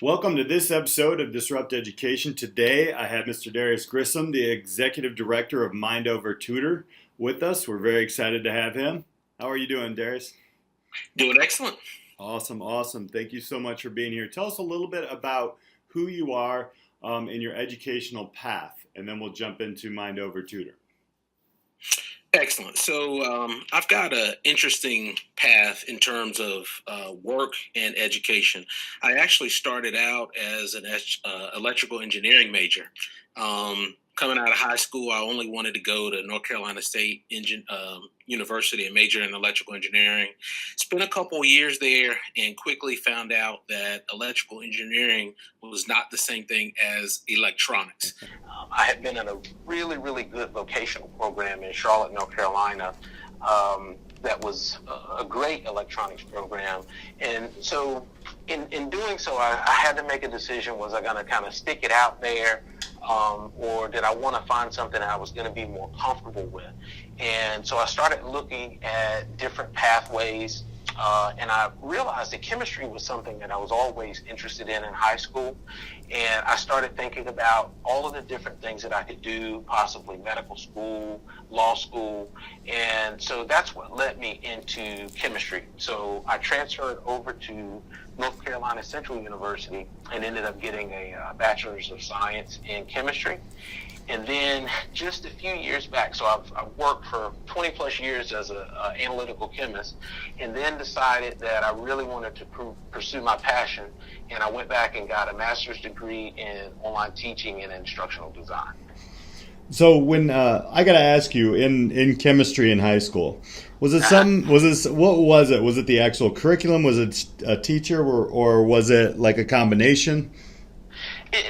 Welcome to this episode of Disrupt Education. Today I have Mr. Darius Grissom, the Executive Director of Mind Over Tutor, with us. We're very excited to have him. How are you doing, Darius? Doing excellent. Awesome, awesome. Thank you so much for being here. Tell us a little bit about who you are in your educational path, and then we'll jump into Mind Over Tutor. Excellent. So I've got an interesting path in terms of work and education. I actually started out as an electrical engineering major. Coming out of high school, I only wanted to go to North Carolina State University and major in electrical engineering. Spent a couple of years there and quickly found out that electrical engineering was not the same thing as electronics. I had been in a really, really good vocational program in Charlotte, North Carolina. That was a great electronics program. And so in doing so, I had to make a decision. Was I going to kind of stick it out there? Or did I want to find something that I was going to be more comfortable with? And so I started looking at different pathways, and I realized that chemistry was something that I was always interested in high school. And I started thinking about all of the different things that I could do, possibly medical school, law school. And so that's what led me into chemistry. So I transferred over to North Carolina Central University and ended up getting a bachelor's of science in chemistry. And then just a few years back, so I've worked for 20 plus years as an analytical chemist, and then decided that I really wanted to pursue my passion, and I went back and got a master's degree in online teaching and instructional design. So when I got to ask you, in chemistry in high school, what was it? Was it the actual curriculum? Was it a teacher, or was it like a combination?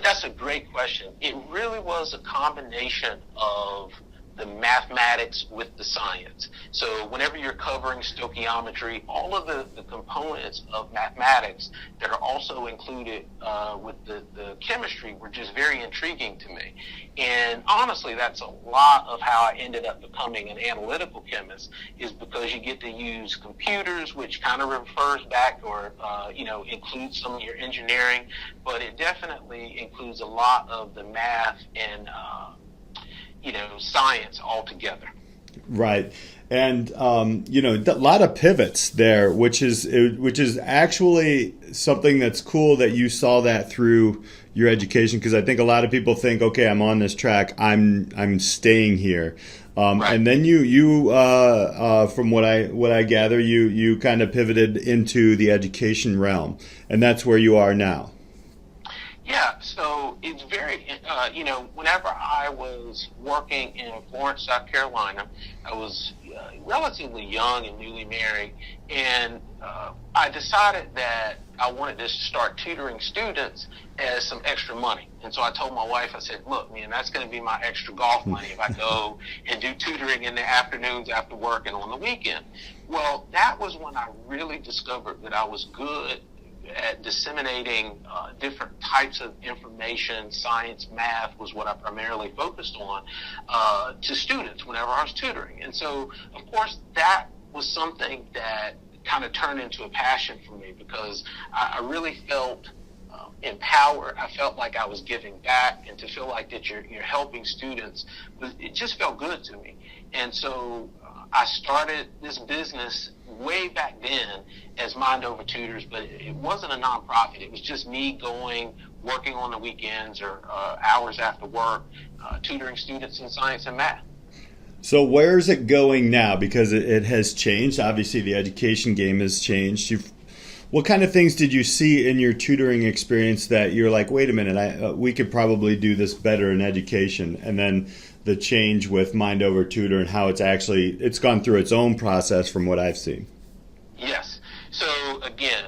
That's a great question. It really was a combination of the mathematics with the science. So whenever you're covering stoichiometry, all of the components of mathematics that are also included with the chemistry were just very intriguing to me. And honestly, that's a lot of how I ended up becoming an analytical chemist, is because you get to use computers, which kind of refers back or, includes some of your engineering, but it definitely includes a lot of the math and science altogether. Right. And, a lot of pivots there, which is actually something that's cool that you saw that through your education. Because I think a lot of people think, okay, I'm on this track, I'm staying here. Right. And then you from what I gather, you kind of pivoted into the education realm, and that's where you are now. Yeah, so it's very, whenever I was working in Florence, South Carolina, I was relatively young and newly married, and I decided that I wanted to start tutoring students as some extra money. And so I told my wife, I said, look, man, that's going to be my extra golf money if I go and do tutoring in the afternoons after work and on the weekend. Well, that was when I really discovered that I was good at disseminating different types of information. Science, math was what I primarily focused on to students whenever I was tutoring. And so, of course, that was something that kind of turned into a passion for me, because I really felt empowered. I felt like I was giving back, and to feel like that you're helping students, it just felt good to me. And so I started this business way back then as Mind Over Tutors, but it wasn't a nonprofit. It was just me working on the weekends or hours after work, tutoring students in science and math. So where is it going now? Because it has changed. Obviously, the education game has changed. What kind of things did you see in your tutoring experience that you're like, wait a minute, we could probably do this better in education? And then the change with Mind Over Tutor and how it's gone through its own process from what I've seen. Yes. So again,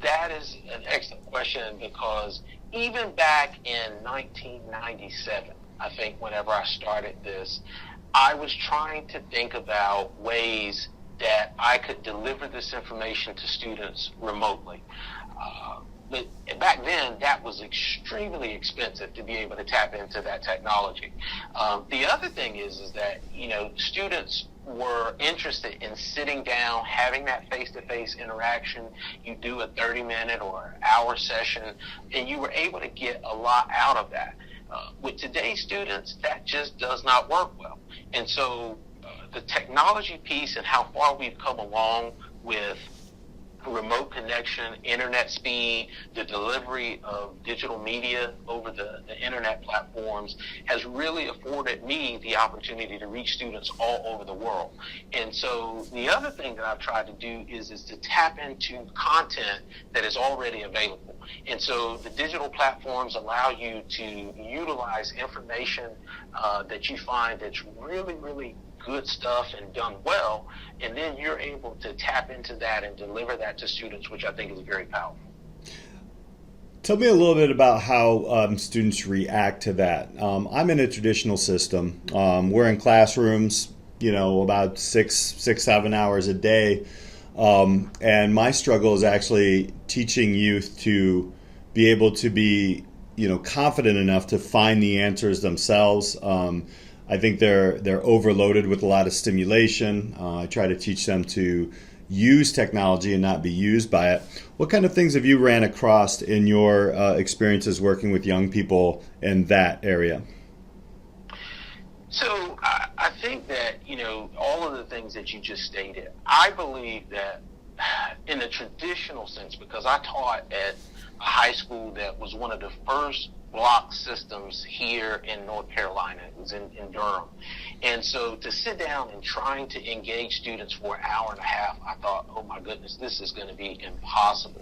that is an excellent question, because even back in 1997, I think whenever I started this, I was trying to think about ways that I could deliver this information to students remotely. But back then, that was extremely expensive to be able to tap into that technology. The other thing is that, students were interested in sitting down, having that face-to-face interaction. You do a 30-minute or hour session, and you were able to get a lot out of that. With today's students, that just does not work well. And so the technology piece and how far we've come along with remote connection, internet speed, the delivery of digital media over the internet platforms has really afforded me the opportunity to reach students all over the world. And so the other thing that I've tried to do is to tap into content that is already available. And so the digital platforms allow you to utilize information that you find that's really, really good stuff and done well, and then you're able to tap into that and deliver that to students, which I think is very powerful. Tell me a little bit about how students react to that. I'm in a traditional system. We're in classrooms, about 7 hours a day. And my struggle is actually teaching youth to be able to be, confident enough to find the answers themselves. I think they're overloaded with a lot of stimulation. I try to teach them to use technology and not be used by it. What kind of things have you ran across in your experiences working with young people in that area? So I think that, all of the things that you just stated, I believe that in a traditional sense, because I taught at a high school that was one of the first block systems here in North Carolina. It was in Durham. And so to sit down and trying to engage students for an hour and a half, I thought, oh my goodness, this is going to be impossible.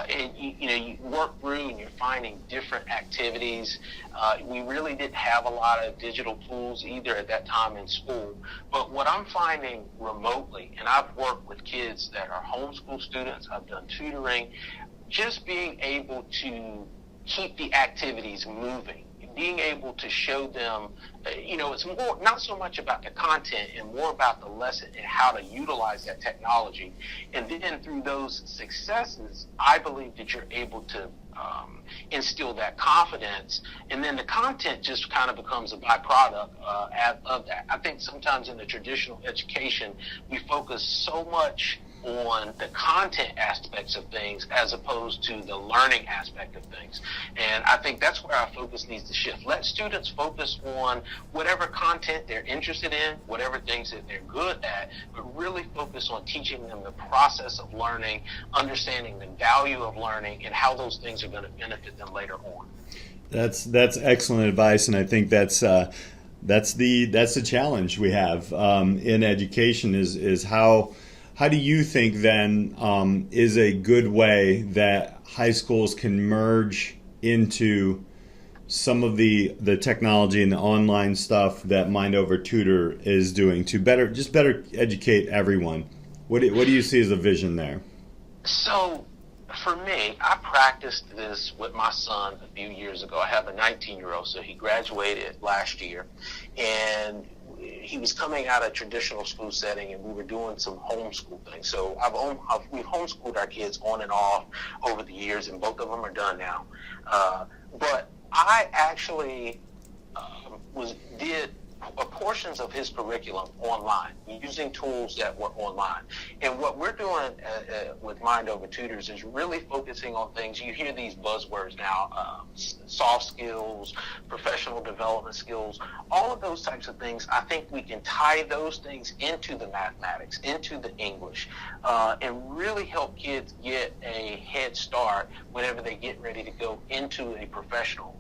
And you work through and you're finding different activities. We really didn't have a lot of digital tools either at that time in school. But what I'm finding remotely, and I've worked with kids that are homeschool students, I've done tutoring, just being able to keep the activities moving, being able to show them, it's more, not so much about the content and more about the lesson and how to utilize that technology. And then through those successes, I believe that you're able to instill that confidence, and then the content just kind of becomes a byproduct of that. I think sometimes in the traditional education, we focus so much on the content aspects of things as opposed to the learning aspect of things. And I think that's where our focus needs to shift. Let students focus on whatever content they're interested in, whatever things that they're good at, but really focus on teaching them the process of learning, understanding the value of learning, and how those things are going to benefit them later on. That's excellent advice, and I think that's the challenge we have in education is how do you think then is a good way that high schools can merge into some of the technology and the online stuff that Mind Over Tutor is doing to better educate everyone? What do you see as a vision there? So for me, I practiced this with my son a few years ago. I have a 19-year-old, so he graduated last year, and he was coming out of a traditional school setting, and we were doing some homeschool things. So we've homeschooled our kids on and off over the years, and both of them are done now. But I actually did portions of his curriculum online, using tools that were online. And what we're doing with Mind Over Tutors is really focusing on things. You hear these buzzwords now, soft skills, professional development skills, all of those types of things. I think we can tie those things into the mathematics, into the English, and really help kids get a head start whenever they get ready to go into a professional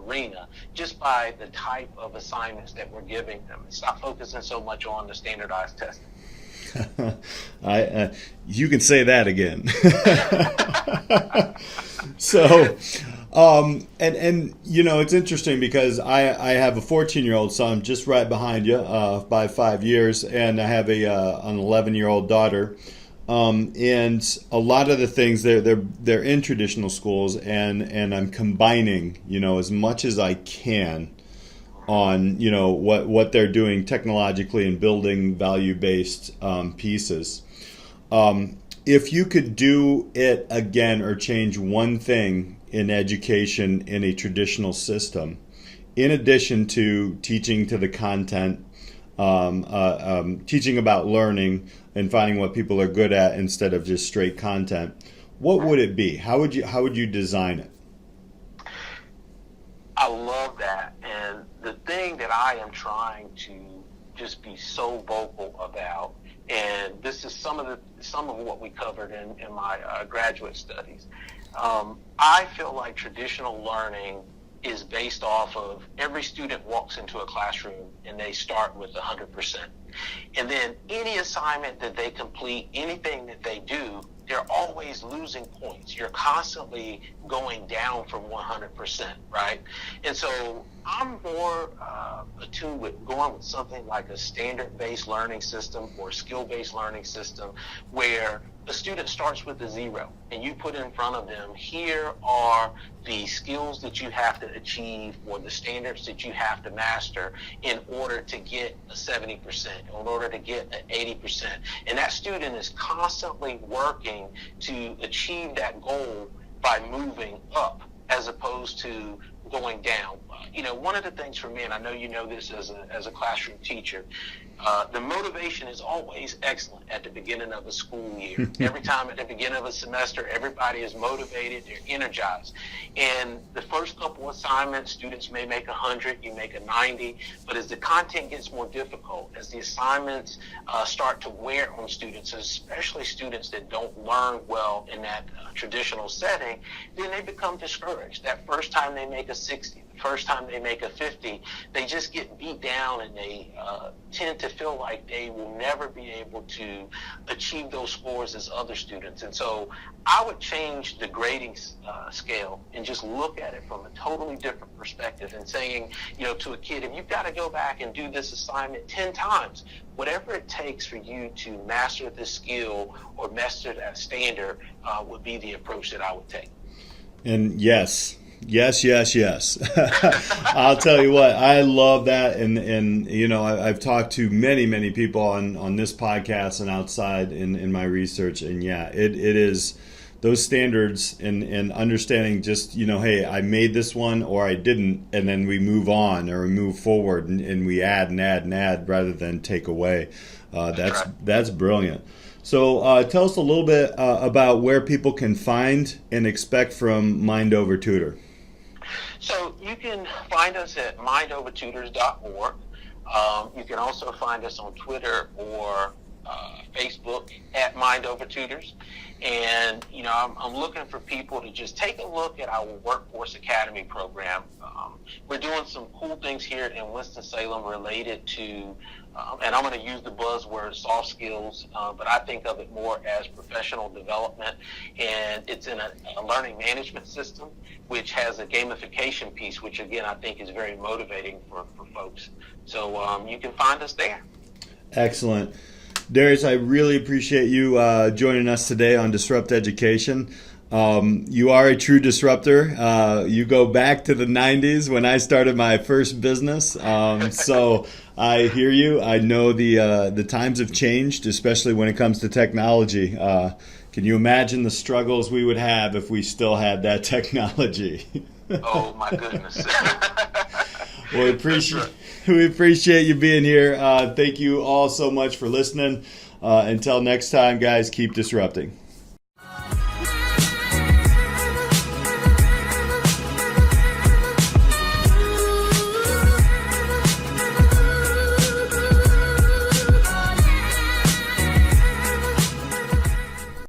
arena, just by the type of assignments that we're giving them. Stop focusing so much on the standardized testing. You can say that again. So, and it's interesting because I have a 14-year-old son just right behind you by 5 years, and I have an 11-year-old daughter. And a lot of the things they're in traditional schools, and I'm combining, as much as I can on, what they're doing technologically and building value-based pieces. If you could do it again or change one thing in education in a traditional system, in addition to teaching to the content, teaching about learning and finding what people are good at instead of just straight content. What would it be? How would you design it? I love that. And the thing that I am trying to just be so vocal about, and this is some of what we covered in my graduate studies. I feel like traditional learning is based off of every student walks into a classroom and they start with 100%. And then any assignment that they complete, anything that they do, they're always losing points. You're constantly going down from 100%, right? And so I'm more attuned with going with something like a standard-based learning system or skill-based learning system where a student starts with a 0 and you put in front of them, here are the skills that you have to achieve or the standards that you have to master in order to get a 70%, in order to get an 80%. And that student is constantly working to achieve that goal by moving up as opposed to going down. One of the things for me, and I know you know this as a classroom teacher, the motivation is always excellent at the beginning of a school year. Every time at the beginning of a semester, everybody is motivated, they're energized. And the first couple assignments, students may make 100, you make a 90, but as the content gets more difficult, as the assignments start to wear on students, especially students that don't learn well in that traditional setting, then they become discouraged. That first time they make a 60, the first time they make a 50, they just get beat down and they tend to feel like they will never be able to achieve those scores as other students. And so I would change the grading scale and just look at it from a totally different perspective and saying, to a kid, if you've got to go back and do this assignment 10 times, whatever it takes for you to master this skill or master that standard would be the approach that I would take. And yes. I'll tell you what, I love that. And I've talked to many people on this podcast and outside in my research. And yeah, it is those standards and understanding just, hey, I made this one or I didn't. And then we move on or we move forward and we add and add and add rather than take away. That's brilliant. So tell us a little bit about where people can find and expect from Mind Over Tutor. So you can find us at mindovertutors.org. You can also find us on Twitter or Facebook at Mind Over Tutors. And, I'm looking for people to just take a look at our Workforce Academy program. We're doing some cool things here in Winston-Salem related to, and I'm going to use the buzzword soft skills, but I think of it more as professional development. And it's in a learning management system, which has a gamification piece, which, again, I think is very motivating for folks. So you can find us there. Excellent. Darius, I really appreciate you joining us today on Disrupt Education. You are a true disruptor. You go back to the 90s when I started my first business. So I hear you. I know the times have changed, especially when it comes to technology. Can you imagine the struggles we would have if we still had that technology? Oh, my goodness. Well, we appreciate you being here. Thank you all so much for listening. Until next time, guys, keep disrupting.